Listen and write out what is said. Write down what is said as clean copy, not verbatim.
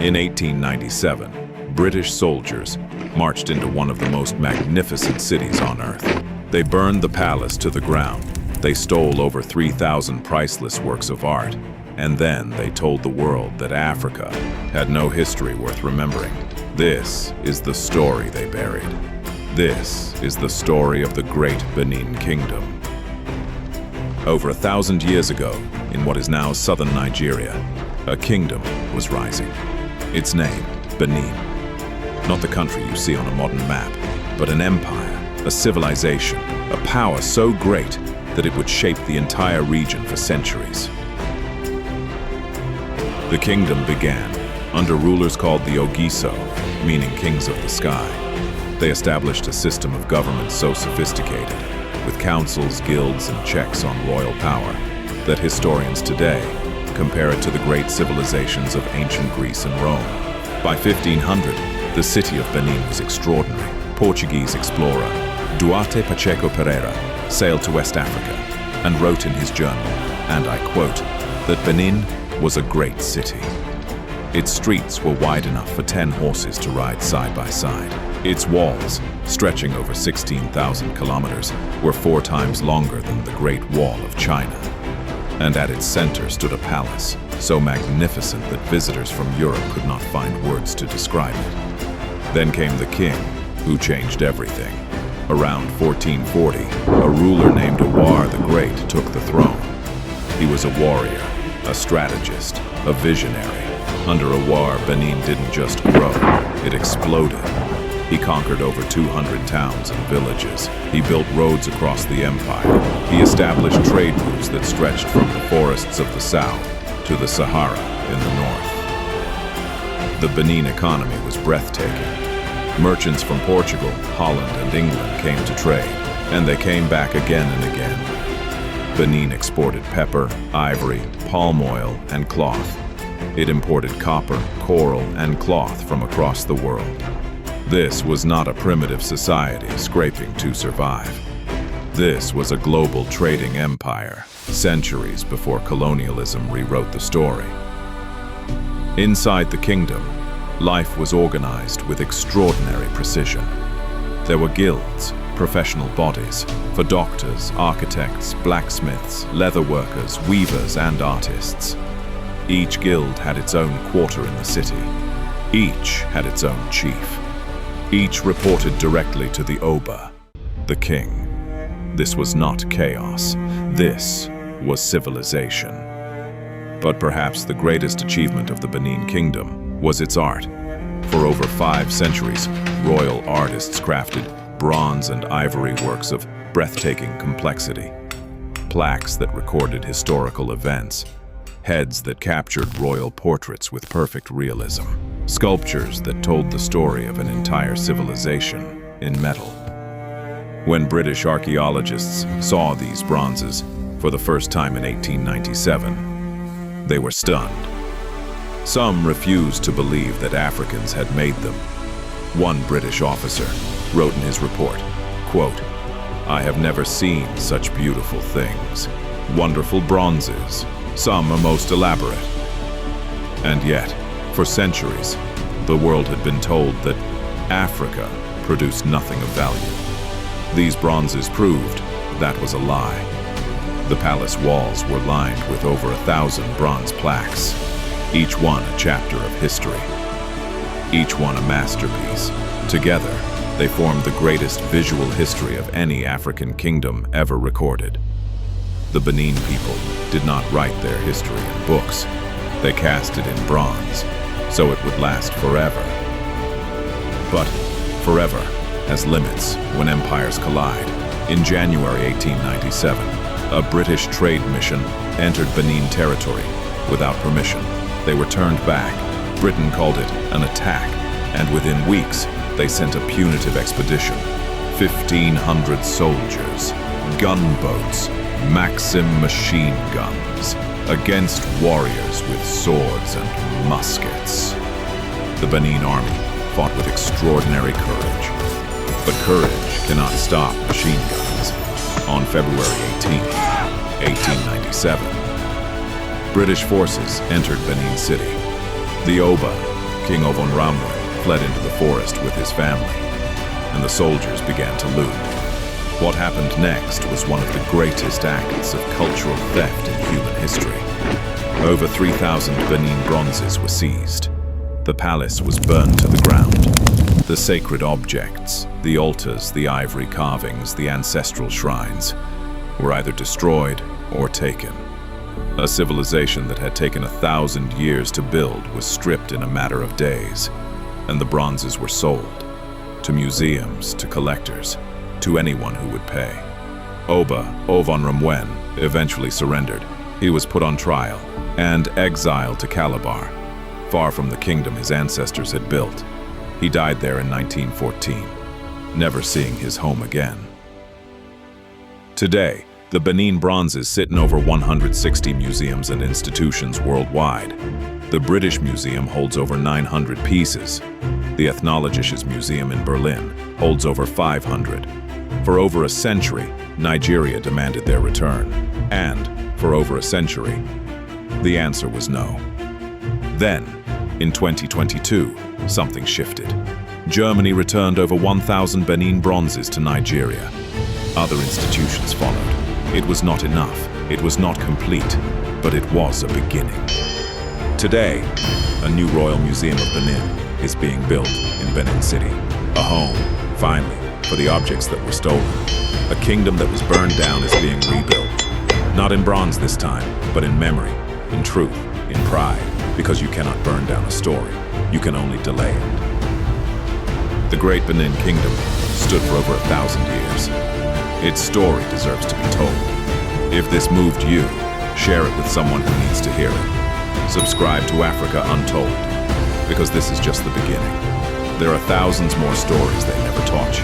In 1897, British soldiers marched into one of the most magnificent cities on Earth. They burned the palace to the ground. They stole over 3,000 priceless works of art. And then they told the world that Africa had no history worth remembering. This is the story they buried. This is the story of the great Benin Kingdom. Over 1,000 years ago, in what is now southern Nigeria, a kingdom was rising. Its name, Benin. Not the country you see on a modern map, but an empire, a civilization, a power so great that it would shape the entire region for centuries. The kingdom began under rulers called the Ogiso, meaning kings of the sky. They established a system of government so sophisticated, with councils, guilds, and checks on royal power, that historians today compare it to the great civilizations of ancient Greece and Rome. By 1500, the city of Benin was extraordinary. Portuguese explorer Duarte Pacheco Pereira sailed to West Africa and wrote in his journal, and I quote, that Benin was a great city. Its streets were wide enough for 10 horses to ride side by side. Its walls, stretching over 16,000 kilometers, were 4 times longer than the Great Wall of China. And at its center stood a palace, so magnificent that visitors from Europe could not find words to describe it. Then came the king, who changed everything. Around 1440, a ruler named Oba Ewuare the Great took the throne. He was a warrior, a strategist, a visionary. Under Ewuare, Benin didn't just grow, it exploded. He conquered over 200 towns and villages. He built roads across the empire. He established trade routes that stretched from the forests of the south to the Sahara in the north. The Benin economy was breathtaking. Merchants from Portugal, Holland, and England came to trade, and they came back again and again. Benin exported pepper, ivory, palm oil, and cloth. It imported copper, coral, and cloth from across the world. This was not a primitive society scraping to survive. This was a global trading empire, centuries before colonialism rewrote the story. Inside the kingdom, life was organized with extraordinary precision. There were guilds, professional bodies, for doctors, architects, blacksmiths, leather workers, weavers, and artists. Each guild had its own quarter in the city. Each had its own chief. Each reported directly to the Oba, the king. This was not chaos. This was civilization. But perhaps the greatest achievement of the Benin Kingdom was its art. For over 5 centuries, royal artists crafted bronze and ivory works of breathtaking complexity. Plaques that recorded historical events. Heads that captured royal portraits with perfect realism. Sculptures that told the story of an entire civilization in metal. When British archaeologists saw these bronzes for the first time in 1897, they were stunned. Some refused to believe that Africans had made them. One British officer wrote in his report, quote, "I have never seen such beautiful things. Wonderful bronzes. Some are most elaborate." And yet, for centuries, the world had been told that Africa produced nothing of value. These bronzes proved that was a lie. The palace walls were lined with over 1,000 bronze plaques, each one a chapter of history, each one a masterpiece. Together, they formed the greatest visual history of any African kingdom ever recorded. The Benin people did not write their history in books. They cast it in bronze, so it would last forever. But forever has limits when empires collide. In January 1897, a British trade mission entered Benin territory without permission. They were turned back. Britain called it an attack, and within weeks, they sent a punitive expedition. 1,500 soldiers, gunboats, Maxim machine guns, against warriors with swords and muskets. The Benin army fought with extraordinary courage. But courage cannot stop machine guns. On February 18, 1897, British forces entered Benin City. The Oba, King Oba Ewuare fled into the forest with his family, and the soldiers began to loot. What happened next was one of the greatest acts of cultural theft in human history. Over 3,000 Benin Bronzes were seized. The palace was burned to the ground. The sacred objects, the altars, the ivory carvings, the ancestral shrines, were either destroyed or taken. A civilization that had taken 1,000 years to build was stripped in a matter of days, and the bronzes were sold to museums, to collectors, to anyone who would pay. Oba Ewuare eventually surrendered. He was put on trial and exiled to Calabar, far from the kingdom his ancestors had built. He died there in 1914, never seeing his home again. Today, the Benin Bronzes sit in over 160 museums and institutions worldwide. The British Museum holds over 900 pieces. The Ethnologisches Museum in Berlin holds over 500. For over a century, Nigeria demanded their return. And, for over a century, the answer was no. Then, in 2022, something shifted. Germany returned over 1,000 Benin Bronzes to Nigeria. Other institutions followed. It was not enough, it was not complete, but it was a beginning. Today, a new Royal Museum of Benin is being built in Benin City. A home, finally, for the objects that were stolen. A kingdom that was burned down is being rebuilt. Not in bronze this time, but in memory, in truth, in pride, because you cannot burn down a story. You can only delay it. The Great Benin Kingdom stood for over 1,000 years. Its story deserves to be told. If this moved you, share it with someone who needs to hear it. Subscribe to Africa Untold, because this is just the beginning. There are thousands more stories they never taught you.